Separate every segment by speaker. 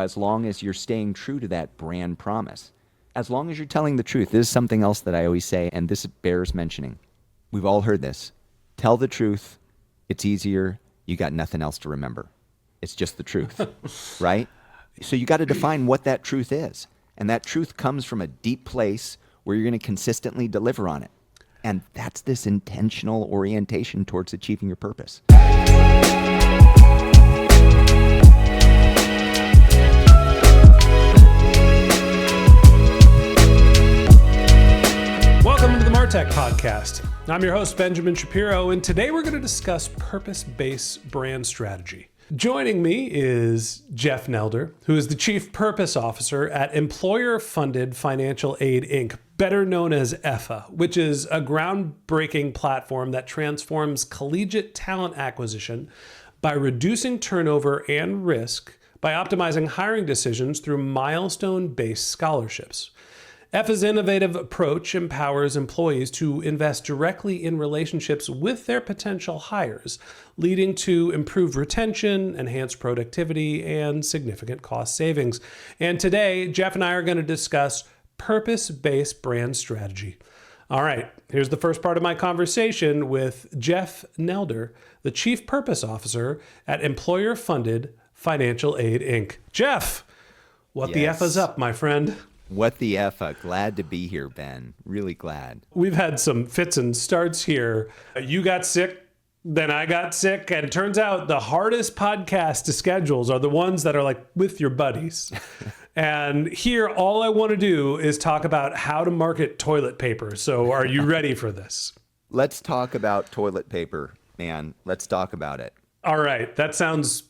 Speaker 1: as long as you're staying true to that brand promise, as long as you're telling the truth. This is something else that I always say, and this bears mentioning. We've all heard this. Tell the truth. It's easier. You got nothing else to remember. It's just the truth, right? So you got to define what that truth is. And that truth comes from a deep place where you're going to consistently deliver on it. And that's this intentional orientation towards achieving your purpose.
Speaker 2: Welcome to the MarTech Podcast. I'm your host, Benjamin Shapiro, and today we're going to discuss purpose-based brand strategy. Joining me is Jeff Nelder, who is the Chief Purpose Officer at Employer-Funded Financial Aid, Inc., better known as EFFA, which is a groundbreaking platform that transforms collegiate talent acquisition by reducing turnover and risk by optimizing hiring decisions through milestone-based scholarships. EFFA's innovative approach empowers employees to invest directly in relationships with their potential hires, leading to improved retention, enhanced productivity, and significant cost savings. And today, Jeff and I are going to discuss purpose-based brand strategy. All right, here's the first part of my conversation with Jeff Nelder, the Chief Purpose Officer at Employer-Funded Financial Aid, Inc. Jeff, what the F is up, my friend?
Speaker 1: What the F? Glad to be here, Ben. Really glad.
Speaker 2: We've had some fits and starts here. You got sick, then I got sick, and it turns out the hardest podcast to schedules are the ones that are like with your buddies. And here, all I want to do is talk about how to market toilet paper. So are you ready for this?
Speaker 1: Let's talk about toilet paper, man. Let's talk about it.
Speaker 2: All right. That sounds,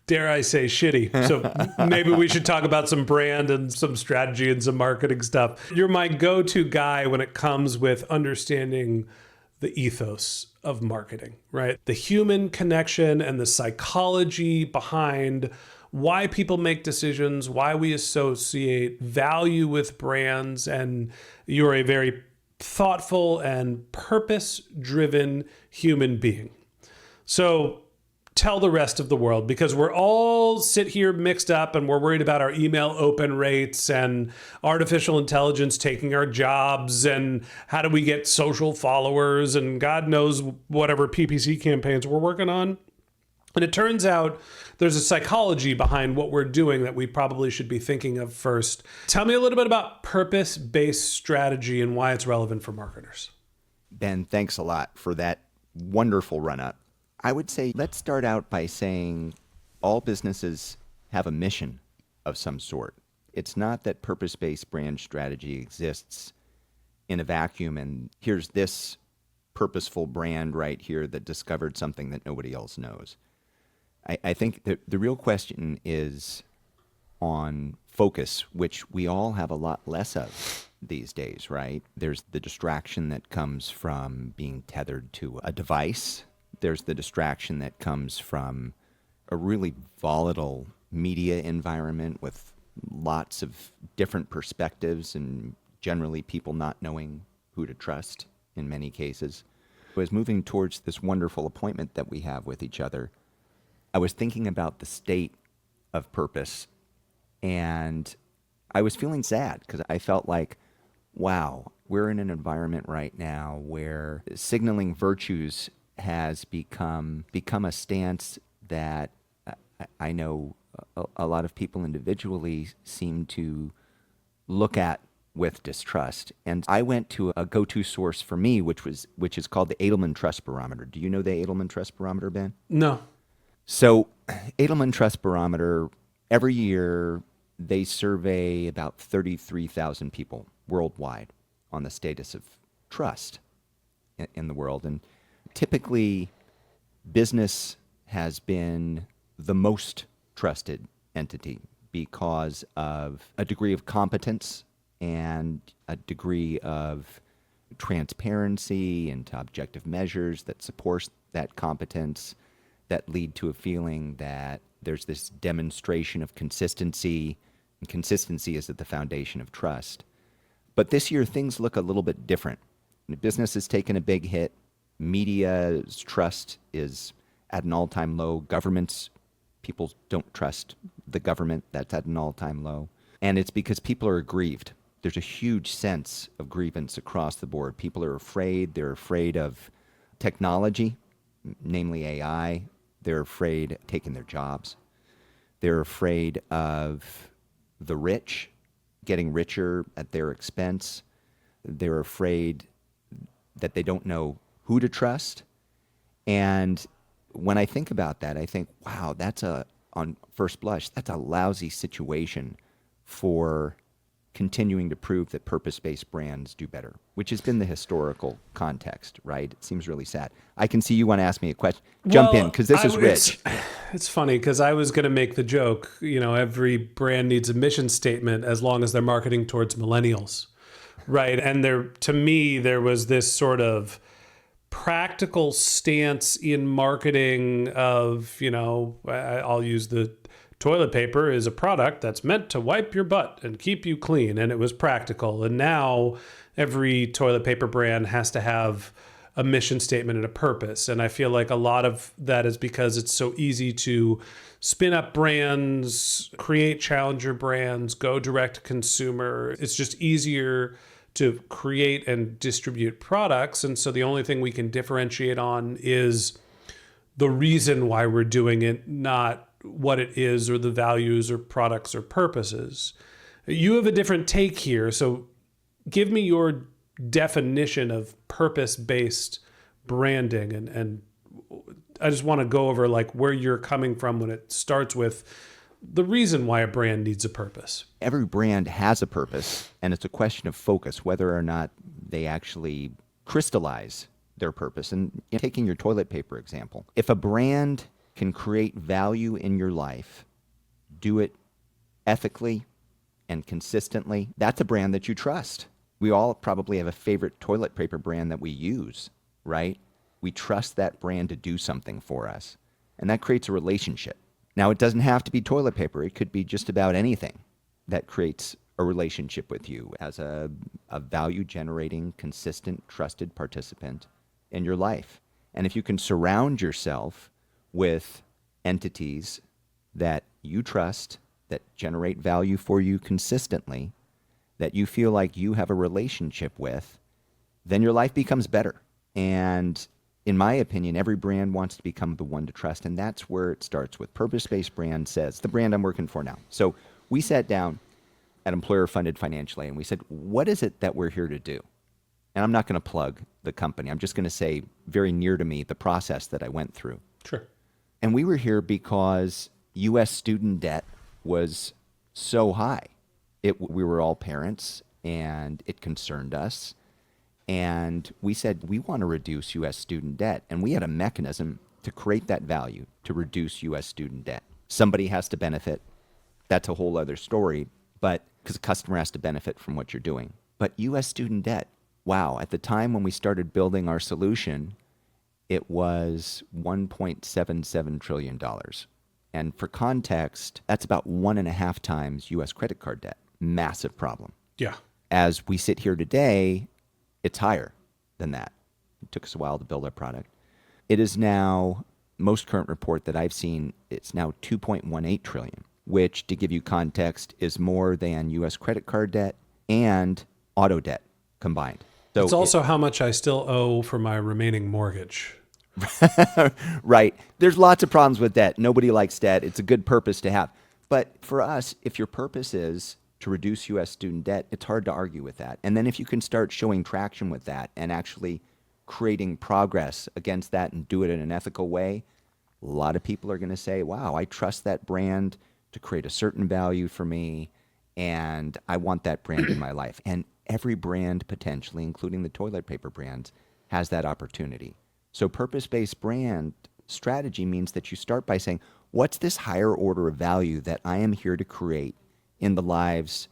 Speaker 2: dare I say, shitty. So maybe we should talk about some brand and some strategy and some marketing stuff. You're my go-to guy when it comes with understanding the ethos of marketing, right? The human connection and the psychology behind why people make decisions, why we associate value with brands, and you're a very thoughtful and purpose-driven human being. So tell the rest of the world, because we're all sit here mixed up and we're worried about our email open rates and artificial intelligence taking our jobs and how do we get social followers and God knows whatever PPC campaigns we're working on. And it turns out there's a psychology behind what we're doing that we probably should be thinking of first. Tell me a little bit about purpose-based strategy and why it's relevant for marketers.
Speaker 1: Ben, thanks a lot for that wonderful run-up. I would say let's start out by saying all businesses have a mission of some sort. It's not that purpose-based brand strategy exists in a vacuum and here's this purposeful brand right here that discovered something that nobody else knows. I think that the real question is on focus, which we all have a lot less of these days, right? There's the distraction that comes from being tethered to a device. There's the distraction that comes from a really volatile media environment with lots of different perspectives and generally people not knowing who to trust in many cases. I was moving towards this wonderful appointment that we have with each other. I was thinking about the state of purpose and I was feeling sad because I felt like, wow, we're in an environment right now where signaling virtues has become a stance that I know a lot of people individually seem to look at with distrust. And I went to a go-to source for me, which is called the Edelman Trust Barometer. Do you know the Edelman Trust Barometer, Ben?
Speaker 2: No.
Speaker 1: So Edelman Trust Barometer, every year they survey about 33,000 people worldwide on the status of trust in the world. And typically, business has been the most trusted entity because of a degree of competence and a degree of transparency and objective measures that supports that competence that lead to a feeling that there's this demonstration of consistency, and consistency is at the foundation of trust. But this year, things look a little bit different. Business has taken a big hit. Media's trust is at an all-time low. Governments, people don't trust the government, that's at an all-time low. And it's because people are aggrieved. There's a huge sense of grievance across the board. People are afraid. They're afraid of technology, namely AI. They're afraid of taking their jobs. They're afraid of the rich getting richer at their expense. They're afraid that they don't know who to trust. And when I think about that, I think, wow, on first blush, that's a lousy situation for continuing to prove that purpose-based brands do better, which has been the historical context, right? It seems really sad. I can see you want to ask me a question. Jump in, because this is rich.
Speaker 2: It's funny, because I was going to make the joke, every brand needs a mission statement as long as they're marketing towards millennials, right? And to me, there was this sort of practical stance in marketing of, I'll use the toilet paper is a product that's meant to wipe your butt and keep you clean. And it was practical. And now every toilet paper brand has to have a mission statement and a purpose. And I feel like a lot of that is because it's so easy to spin up brands, create challenger brands, go direct to consumer. It's just easier to create and distribute products. And so the only thing we can differentiate on is the reason why we're doing it, not what it is or the values or products or purposes. You have a different take here. So give me your definition of purpose-based branding. And I just want to go over like where you're coming from when it starts with the reason why a brand needs a purpose.
Speaker 1: Every brand has a purpose, and it's a question of focus, whether or not they actually crystallize their purpose. And taking your toilet paper example, if a brand can create value in your life, do it ethically and consistently, that's a brand that you trust. We all probably have a favorite toilet paper brand that we use, right? We trust that brand to do something for us, and that creates a relationship. Now, it doesn't have to be toilet paper. It could be just about anything that creates a relationship with you as a value-generating, consistent, trusted participant in your life. And if you can surround yourself with entities that you trust, that generate value for you consistently, that you feel like you have a relationship with, then your life becomes better. And in my opinion, every brand wants to become the one to trust, and that's where it starts with. Purpose-based brand says, the brand I'm working for now. So we sat down at Employer Funded Financial Aid, and we said, what is it that we're here to do? And I'm not going to plug the company. I'm just going to say very near to me the process that I went through.
Speaker 2: Sure.
Speaker 1: And we were here because U.S. student debt was so high. We were all parents, and it concerned us. And we said, we want to reduce U.S. student debt. And we had a mechanism to create that value, to reduce U.S. student debt. Somebody has to benefit. That's a whole other story, but because the customer has to benefit from what you're doing. But U.S. student debt, wow, at the time when we started building our solution, it was $1.77 trillion. And for context, that's about 1.5 times U.S. credit card debt. Massive problem.
Speaker 2: Yeah.
Speaker 1: As we sit here today, it's higher than that. It took us a while to build our product. It is now, most current report that I've seen, it's now 2.18 trillion, which, to give you context, is more than U.S. credit card debt and auto debt combined. So
Speaker 2: it's also how much I still owe for my remaining mortgage.
Speaker 1: Right. There's lots of problems with debt. Nobody likes debt. It's a good purpose to have. But for us, if your purpose is to reduce U.S. student debt, it's hard to argue with that. And then if you can start showing traction with that and actually creating progress against that and do it in an ethical way, a lot of people are going to say, wow, I trust that brand to create a certain value for me, and I want that brand in my life. And every brand, potentially, including the toilet paper brands, has that opportunity. So purpose-based brand strategy means that you start by saying, what's this higher order of value that I am here to create in the lives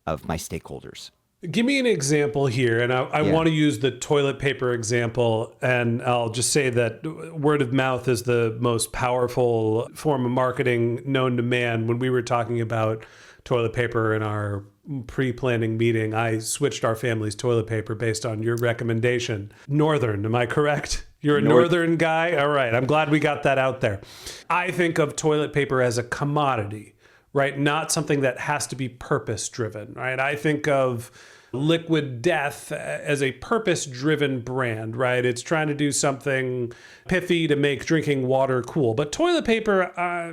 Speaker 1: of my stakeholders?
Speaker 2: Give me an example here, and I want to use the toilet paper example, and I'll just say that word of mouth is the most powerful form of marketing known to man. When we were talking about toilet paper in our pre-planning meeting, I switched our family's toilet paper based on your recommendation. Northern, am I correct? You're a Northern guy? All right, I'm glad we got that out there. I think of toilet paper as a commodity, right? Not something that has to be purpose driven, right? I think of Liquid Death as a purpose driven brand, right? It's trying to do something pithy to make drinking water cool. But toilet paper, I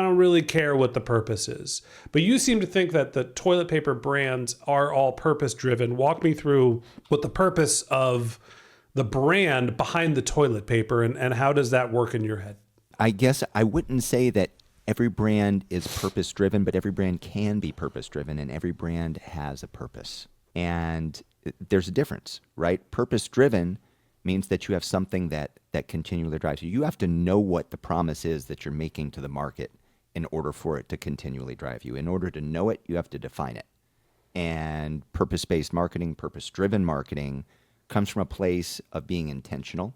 Speaker 2: don't really care what the purpose is. But you seem to think that the toilet paper brands are all purpose driven. Walk me through what the purpose of the brand behind the toilet paper and how does that work in your head?
Speaker 1: I guess I wouldn't say that every brand is purpose driven, but every brand can be purpose driven, and every brand has a purpose. And there's a difference, right? Purpose driven means that you have something that continually drives you. You have to know what the promise is that you're making to the market in order for it to continually drive you. In order to know it, you have to define it. And purpose-based marketing, purpose-driven marketing comes from a place of being intentional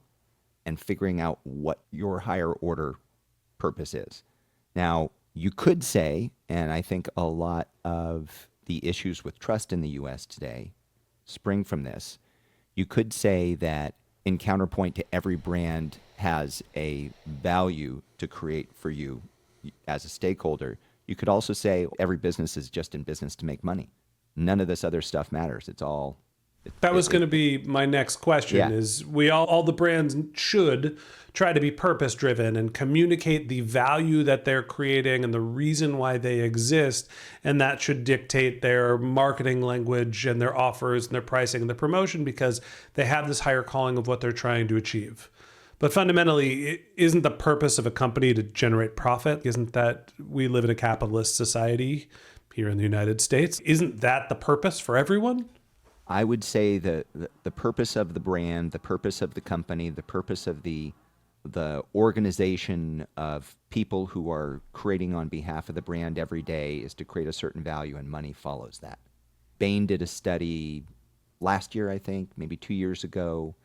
Speaker 1: and figuring out what your higher order purpose is. Now, you could say, and I think a lot of the issues with trust in the U.S. today spring from this, you could say that in counterpoint to every brand has a value to create for you as a stakeholder, you could also say every business is just in business to make money. None of this other stuff matters. It's all...
Speaker 2: That was going to be my next question.
Speaker 1: Yeah.
Speaker 2: Is we all the brands should try to be purpose driven and communicate the value that they're creating and the reason why they exist, and that should dictate their marketing language and their offers and their pricing and the promotion because they have this higher calling of what they're trying to achieve. But fundamentally, isn't the purpose of a company to generate profit? Isn't that we live in a capitalist society here in the United States? Isn't that the purpose for everyone?
Speaker 1: I would say the purpose of the brand, the purpose of the company, the purpose of the organization of people who are creating on behalf of the brand every day is to create a certain value, and money follows that. Bain did a study last year, I think, maybe 2 years ago,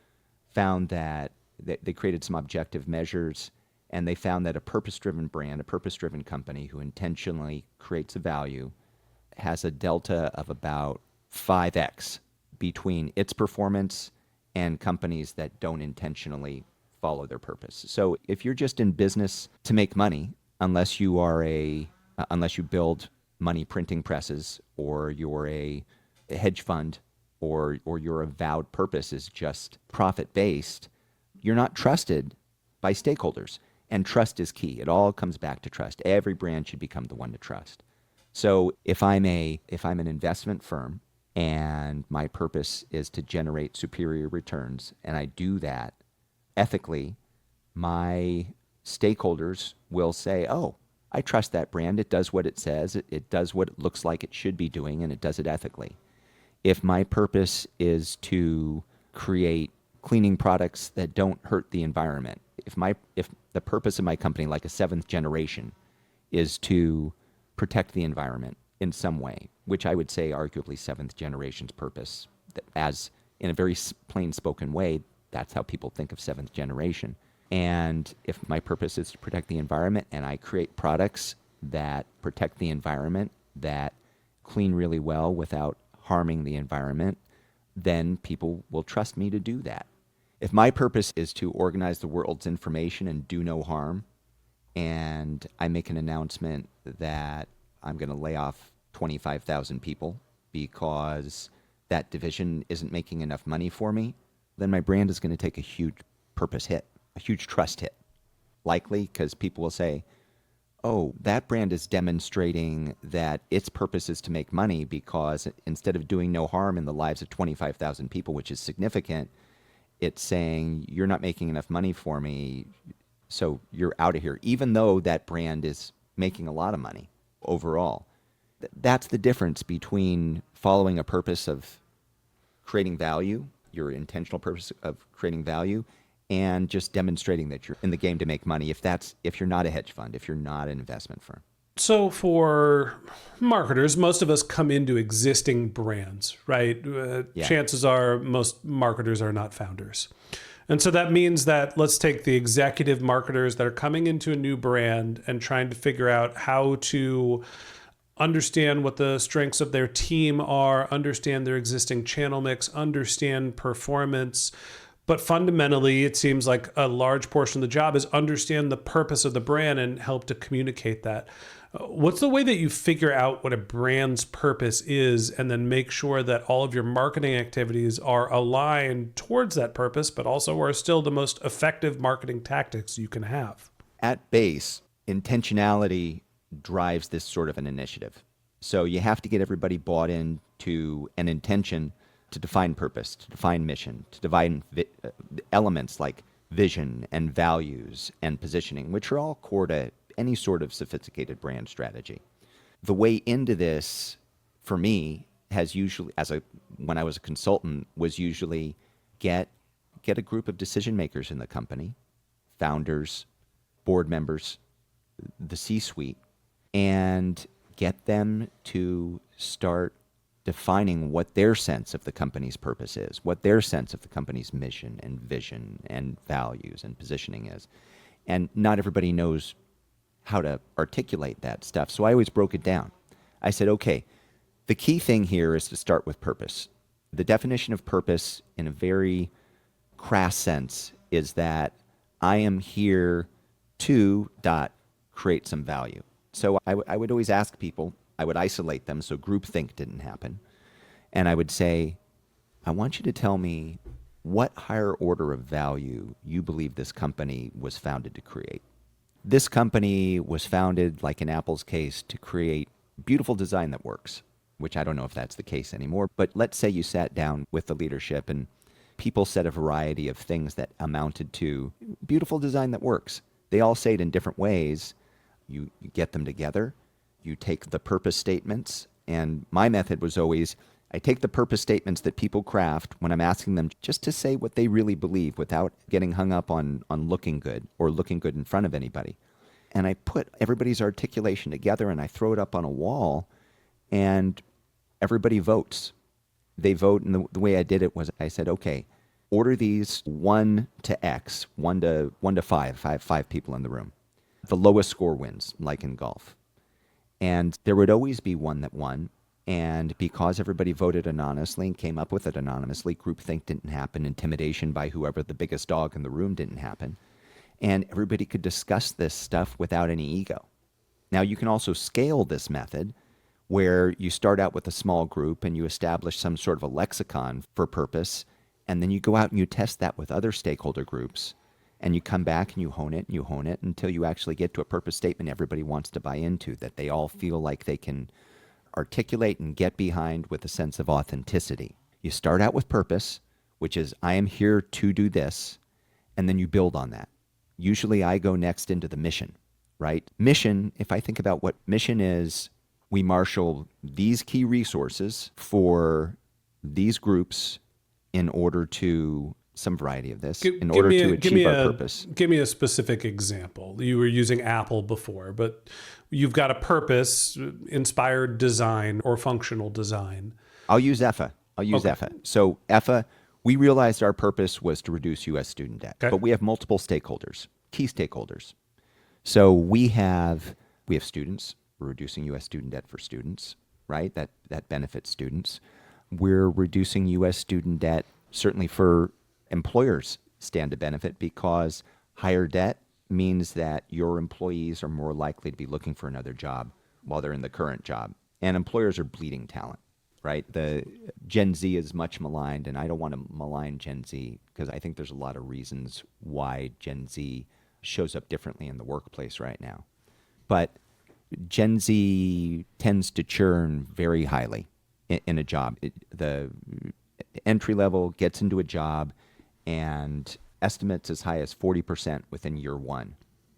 Speaker 1: found that they created some objective measures, and they found that a purpose-driven brand, a purpose-driven company who intentionally creates a value has a delta of about 5x between its performance and companies that don't intentionally follow their purpose. So if you're just in business to make money, unless you build money printing presses, or you're a hedge fund, or your avowed purpose is just profit based, you're not trusted by stakeholders. And trust is key. It all comes back to trust. Every brand should become the one to trust. So if I'm an investment firm and my purpose is to generate superior returns, and I do that ethically, my stakeholders will say, oh, I trust that brand. It does what it says. It does what it looks like it should be doing, and it does it ethically. If my purpose is to create cleaning products that don't hurt the environment, if the purpose of my company, like a seventh generation, is to protect the environment in some way, which I would say arguably seventh generation's purpose, as in a very plain spoken way, that's how people think of seventh generation. And if my purpose is to protect the environment and I create products that protect the environment, that clean really well without harming the environment, then people will trust me to do that. If my purpose is to organize the world's information and do no harm, and I make an announcement that I'm going to lay off 25,000 people because that division isn't making enough money for me, then my brand is going to take a huge purpose hit, a huge trust hit. Likely because people will say, oh, that brand is demonstrating that its purpose is to make money because instead of doing no harm in the lives of 25,000 people, which is significant, it's saying you're not making enough money for me, so you're out of here, even though that brand is making a lot of money overall. That's the difference between following a purpose of creating value, your intentional purpose of creating value, and just demonstrating that you're in the game to make money if you're not a hedge fund, if you're not an investment firm.
Speaker 2: So for marketers, most of us come into existing brands, right?
Speaker 1: Yeah.
Speaker 2: Chances are most marketers are not founders. And so that means that let's take the executive marketers that are coming into a new brand and trying to figure out how to understand what the strengths of their team are, understand their existing channel mix, understand performance, But fundamentally, it seems like a large portion of the job is understand the purpose of the brand and help to communicate that. What's the way that you figure out what a brand's purpose is and then make sure that all of your marketing activities are aligned towards that purpose, but also are still the most effective marketing tactics you can have?
Speaker 1: At base, intentionality drives this sort of an initiative. So you have to get everybody bought into an intention to define purpose, to define mission, to define elements like vision and values and positioning, which are all core to any sort of sophisticated brand strategy. The way into this, for me, has usually, when I was a consultant, was usually get a group of decision makers in the company, founders, board members, the C-suite, and get them to start defining what their sense of the company's purpose is, what their sense of the company's mission and vision and values and positioning is. And not everybody knows how to articulate that stuff. So I always broke it down. I said, okay, the key thing here is to start with purpose. The definition of purpose in a very crass sense is that I am here to create some value. So I would always ask people, I would isolate them so groupthink didn't happen. And I would say, I want you to tell me what higher order of value you believe this company was founded to create. This company was founded, like in Apple's case, to create beautiful design that works, which I don't know if that's the case anymore. But let's say you sat down with the leadership and people said a variety of things that amounted to beautiful design that works. They all say it in different ways. You get them together. You take the purpose statements. And my method was always, I take the purpose statements that people craft when I'm asking them just to say what they really believe without getting hung up on looking good or looking good in front of anybody. And I put everybody's articulation together and I throw it up on a wall and everybody votes. They vote, and the way I did it was I said, okay, order these 1 to X, 1 to 5. I have 5 people in the room. The lowest score wins, like in golf. And there would always be one that won. And because everybody voted anonymously and came up with it anonymously, groupthink didn't happen, intimidation by whoever the biggest dog in the room didn't happen. And everybody could discuss this stuff without any ego. Now, you can also scale this method where you start out with a small group and you establish some sort of a lexicon for purpose, and then you go out and you test that with other stakeholder groups, and you come back and you hone it until you actually get to a purpose statement everybody wants to buy into, that they all feel like they can articulate and get behind with a sense of authenticity. You start out with purpose, which is I am here to do this, and then you build on that. Usually I go next into the mission, right? Mission, if I think about what mission is, we marshal these key resources for these groups in order to some variety of this, in order to achieve our purpose.
Speaker 2: Give me a specific example. You were using Apple before, but you've got a purpose, inspired design or functional design.
Speaker 1: I'll use EFA. EFA. So EFA, we realized our purpose was to reduce U.S. student debt, but we have multiple stakeholders, key stakeholders. So we have students. We're reducing U.S. student debt for students, right? That benefits students. We're reducing U.S. student debt certainly for employers stand to benefit because higher debt means that your employees are more likely to be looking for another job while they're in the current job. And employers are bleeding talent, right? The Gen Z is much maligned, and I don't want to malign Gen Z because I think there's a lot of reasons why Gen Z shows up differently in the workplace right now. But Gen Z tends to churn very highly in a job. The entry level gets into a job, and estimates as high as 40% within year one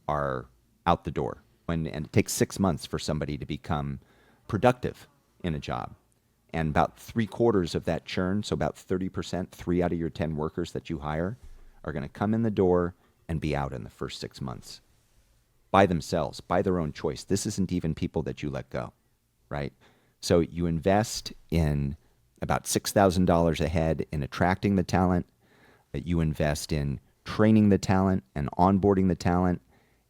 Speaker 1: are out the door. And it takes 6 months for somebody to become productive in a job. And about 3/4 of that churn, so about 30%, 3 out of your 10 workers that you hire are going to come in the door and be out in the first 6 months by themselves, by their own choice. This isn't even people that you let go, right? So you invest in about $6,000 a head in attracting the talent, that you invest in training the talent and onboarding the talent,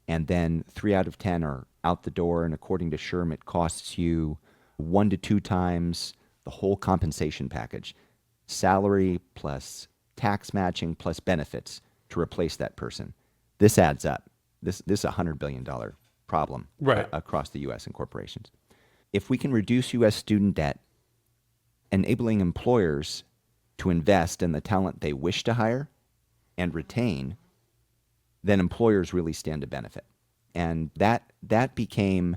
Speaker 1: and then 3 out of 10 are out the door. And according to SHRM, it costs you 1 to 2 times the whole compensation package, salary plus tax matching plus benefits to replace that person. This adds up. This is a $100 billion problem
Speaker 2: Right.
Speaker 1: across the U.S. and corporations. If we can reduce U.S. student debt, enabling employers to invest in the talent they wish to hire and retain, then employers really stand to benefit. And that became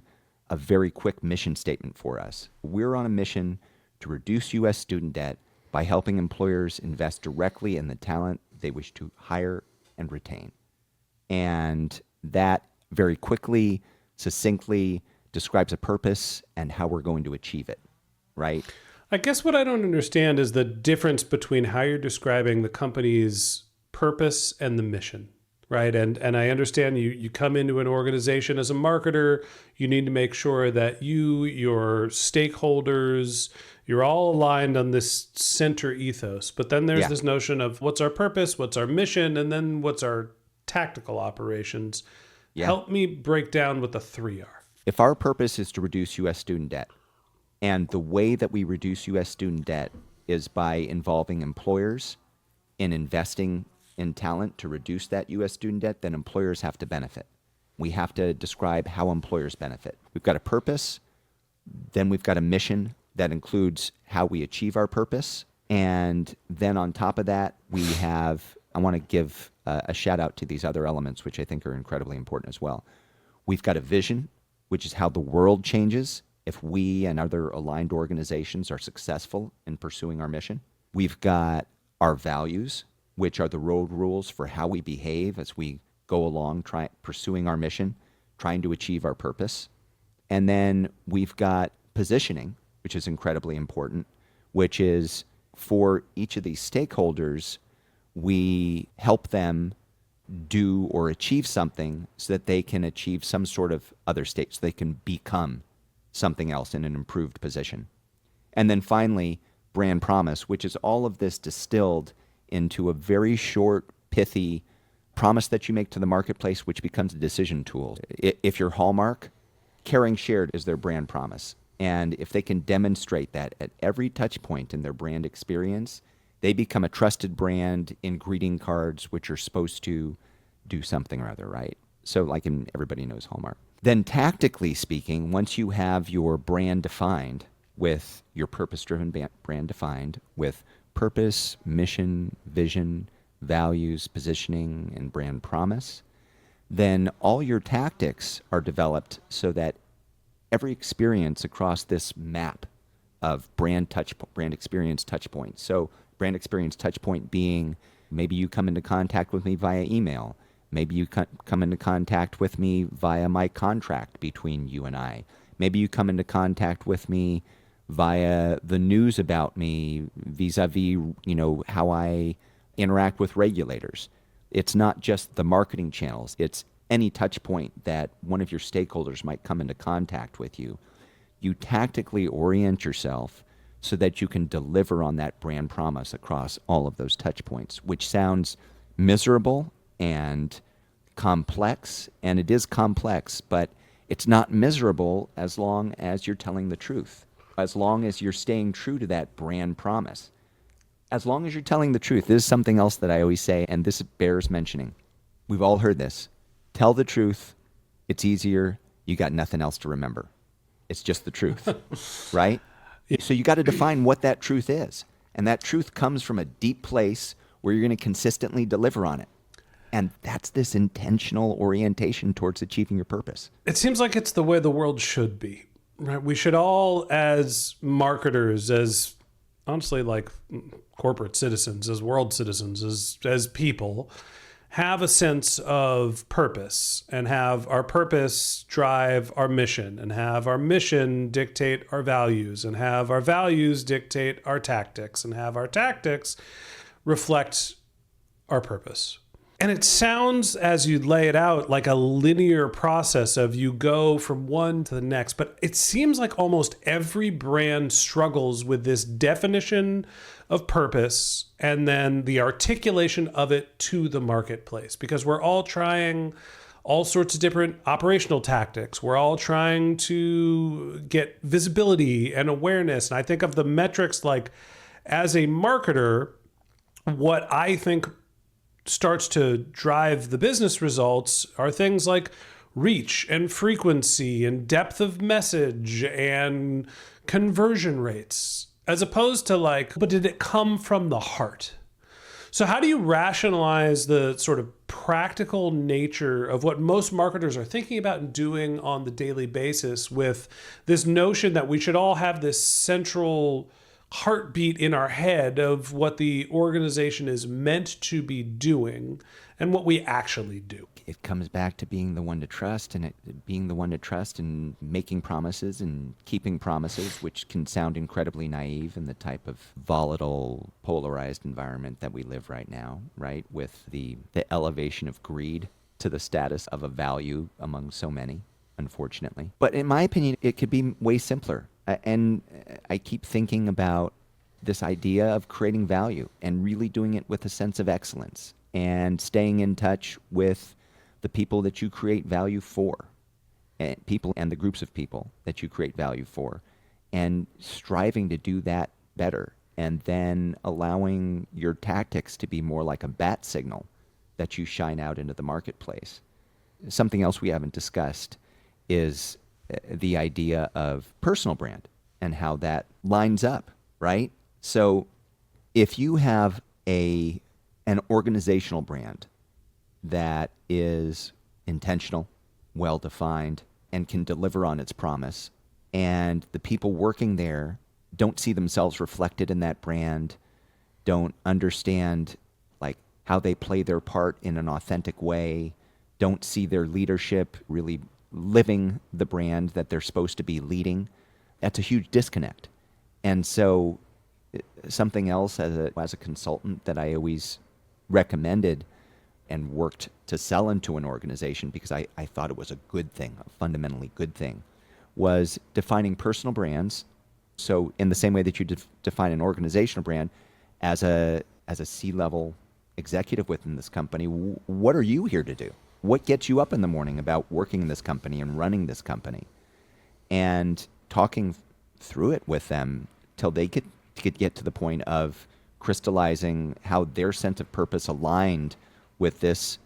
Speaker 1: a very quick mission statement for us. We're on a mission to reduce U.S. student debt by helping employers invest directly in the talent they wish to hire and retain. And that very quickly, succinctly describes a purpose and how we're going to achieve it, right?
Speaker 2: I guess what I don't understand is the difference between how you're describing the company's purpose and the mission, right? And I understand you come into an organization as a marketer, you need to make sure that your stakeholders, you're all aligned on this center ethos. But then there's this notion of what's our purpose, what's our mission, and then what's our tactical operations.
Speaker 1: Yeah.
Speaker 2: Help me break down what the three are.
Speaker 1: If our purpose is to reduce U.S. student debt, and the way that we reduce U.S. student debt is by involving employers in investing in talent to reduce that U.S. student debt, then employers have to benefit. We have to describe how employers benefit. We've got a purpose, then we've got a mission that includes how we achieve our purpose, and then on top of that, I want to give a shout out to these other elements, which I think are incredibly important as well. We've got a vision, which is how the world changes if we and other aligned organizations are successful in pursuing our mission. We've got our values, which are the road rules for how we behave as we go along pursuing our mission, trying to achieve our purpose. And then we've got positioning, which is incredibly important, which is for each of these stakeholders, we help them do or achieve something so that they can achieve some sort of other state, so they can become something else in an improved position. And then finally, brand promise, which is all of this distilled into a very short, pithy promise that you make to the marketplace, which becomes a decision tool. If you're Hallmark, Caring Shared is their brand promise. And if they can demonstrate that at every touch point in their brand experience, they become a trusted brand in greeting cards, which are supposed to do something or other, right? So like everybody knows Hallmark. Then tactically speaking, once you have your brand defined with your purpose-driven brand defined with purpose, mission, vision, values, positioning, and brand promise, then all your tactics are developed so that every experience across this map of brand experience touch points. So brand experience touch point being maybe you come into contact with me via email. Maybe you come into contact with me via my contract between you and I. Maybe you come into contact with me via the news about me vis-a-vis, how I interact with regulators. It's not just the marketing channels. It's any touch point that one of your stakeholders might come into contact with you. You tactically orient yourself so that you can deliver on that brand promise across all of those touch points, which sounds miserable and complex, and it is complex, but it's not miserable as long as you're telling the truth, as long as you're staying true to that brand promise. As long as you're telling the truth. This is something else that I always say, and this bears mentioning. We've all heard this. Tell the truth. It's easier. You got nothing else to remember. It's just the truth, right? So you got to define what that truth is. And that truth comes from a deep place where you're going to consistently deliver on it. And that's this intentional orientation towards achieving your purpose.
Speaker 2: It seems like it's the way the world should be, right? We should all, as marketers, as honestly, like corporate citizens, as world citizens, as people, have a sense of purpose and have our purpose drive our mission and have our mission dictate our values and have our values dictate our tactics and have our tactics reflect our purpose. And it sounds, as you lay it out, like a linear process of you go from one to the next. But it seems like almost every brand struggles with this definition of purpose and then the articulation of it to the marketplace, because we're all trying all sorts of different operational tactics. We're all trying to get visibility and awareness. And I think of the metrics like, as a marketer, What I think starts to drive the business results are things like reach and frequency and depth of message and conversion rates, as opposed to like, but did it come from the heart? So how do you rationalize the sort of practical nature of what most marketers are thinking about and doing on the daily basis with this notion that we should all have this central heartbeat in our head of what the organization is meant to be doing and what we actually do?
Speaker 1: It comes back to being the one to trust, and being the one to trust and making promises and keeping promises, which can sound incredibly naive in the type of volatile, polarized environment that we live right now, right? With the elevation of greed to the status of a value among so many, unfortunately. But in my opinion, it could be way simpler. And I keep thinking about this idea of creating value and really doing it with a sense of excellence and staying in touch with the people that you create value for, and people and the groups of people that you create value for, and striving to do that better, and then allowing your tactics to be more like a bat signal that you shine out into the marketplace. Something else we haven't discussed is the idea of personal brand and how that lines up, right? So if you have an organizational brand that is intentional, well-defined, and can deliver on its promise, and the people working there don't see themselves reflected in that brand, don't understand like how they play their part in an authentic way, don't see their leadership really living the brand that they're supposed to be leading, that's a huge disconnect. And so something else as a consultant that I always recommended and worked to sell into an organization because I thought it was a good thing, a fundamentally good thing, was defining personal brands. So in the same way that you define an organizational brand, as a C-level executive within this company, what are you here to do? What gets you up in the morning about working in this company and running this company? And talking through it with them till they could get to the point of crystallizing how their sense of purpose aligned with this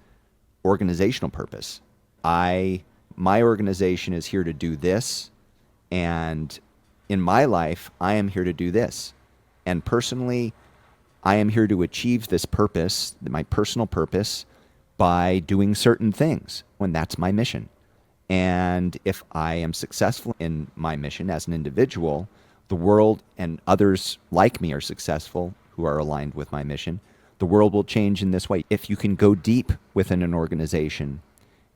Speaker 1: organizational purpose. My organization is here to do this, and in my life, I am here to do this. And personally, I am here to achieve this purpose, my personal purpose, by doing certain things, when that's my mission. And if I am successful in my mission as an individual, the world and others like me are successful who are aligned with my mission. The world will change in this way. If you can go deep within an organization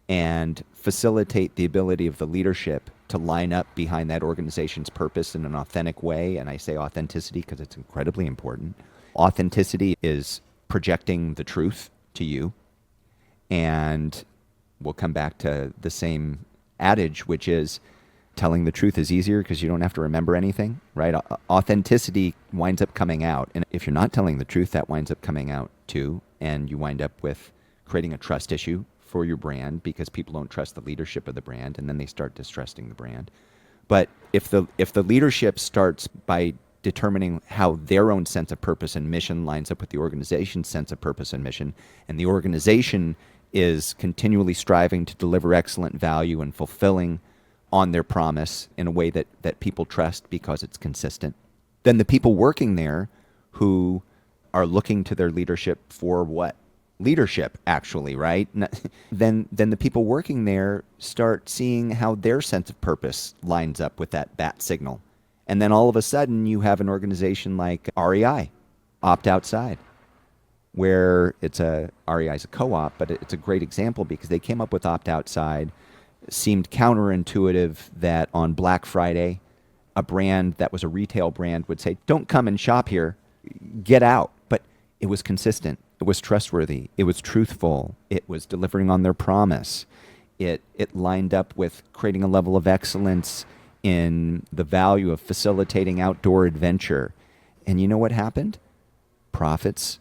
Speaker 1: and facilitate the ability of the leadership to line up behind that organization's purpose in an authentic way, and I say authenticity because it's incredibly important. Authenticity is projecting the truth to you, and we'll come back to the same adage, which is telling the truth is easier because you don't have to remember anything, right? Authenticity winds up coming out. And if you're not telling the truth, that winds up coming out too. And you wind up with creating a trust issue for your brand because people don't trust the leadership of the brand, and then they start distrusting the brand. But if the leadership starts by determining how their own sense of purpose and mission lines up with the organization's sense of purpose and mission, and the organization is continually striving to deliver excellent value and fulfilling on their promise in a way that people trust because it's consistent, then the people working there who are looking to their leadership for what? Leadership, actually, right? Then the people working there start seeing how their sense of purpose lines up with that bat signal. And then all of a sudden you have an organization like REI, Opt Outside, where REI is a co-op, but it's a great example because they came up with Opt Outside. Seemed counterintuitive that on Black Friday, a brand that was a retail brand would say, don't come and shop here, get out. But it was consistent. It was trustworthy. It was truthful. It was delivering on their promise. It lined up with creating a level of excellence in the value of facilitating outdoor adventure. And you know what happened? Profits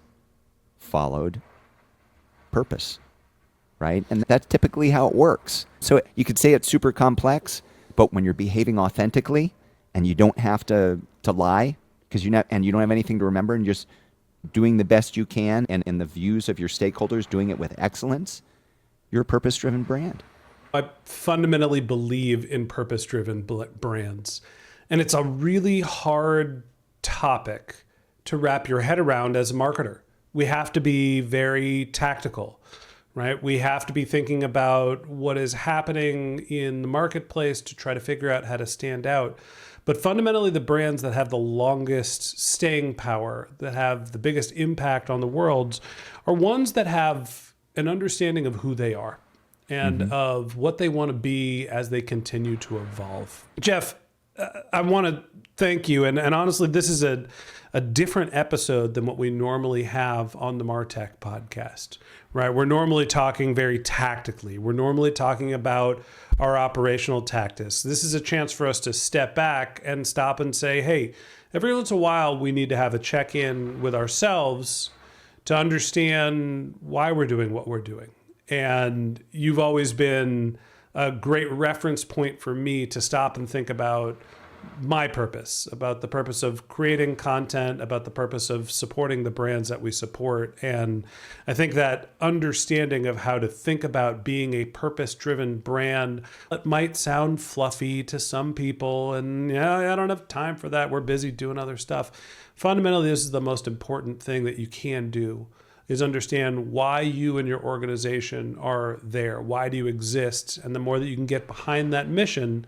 Speaker 1: followed purpose. Right? And that's typically how it works. So you could say it's super complex, but when you're behaving authentically and you don't have to lie because you don't have anything to remember and just doing the best you can and in the views of your stakeholders, doing it with excellence, you're a purpose-driven brand.
Speaker 2: I fundamentally believe in purpose-driven brands. And it's a really hard topic to wrap your head around as a marketer. We have to be very tactical, right? We have to be thinking about what is happening in the marketplace to try to figure out how to stand out. But fundamentally, the brands that have the longest staying power, that have the biggest impact on the world, are ones that have an understanding of who they are and of what they want to be as they continue to evolve. Jeff, I want to thank you. And honestly, this is a different episode than what we normally have on the MarTech podcast, right? We're normally talking very tactically. We're normally talking about our operational tactics. This is a chance for us to step back and stop and say, hey, every once in a while, we need to have a check-in with ourselves to understand why we're doing what we're doing. And you've always been a great reference point for me to stop and think about my purpose, about the purpose of creating content, about the purpose of supporting the brands that we support. And I think that understanding of how to think about being a purpose-driven brand, it might sound fluffy to some people, and I don't have time for that. We're busy doing other stuff. Fundamentally, this is the most important thing that you can do, is understand why you and your organization are there. Why do you exist? And the more that you can get behind that mission,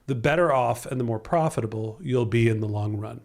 Speaker 2: the better off and the more profitable you'll be in the long run.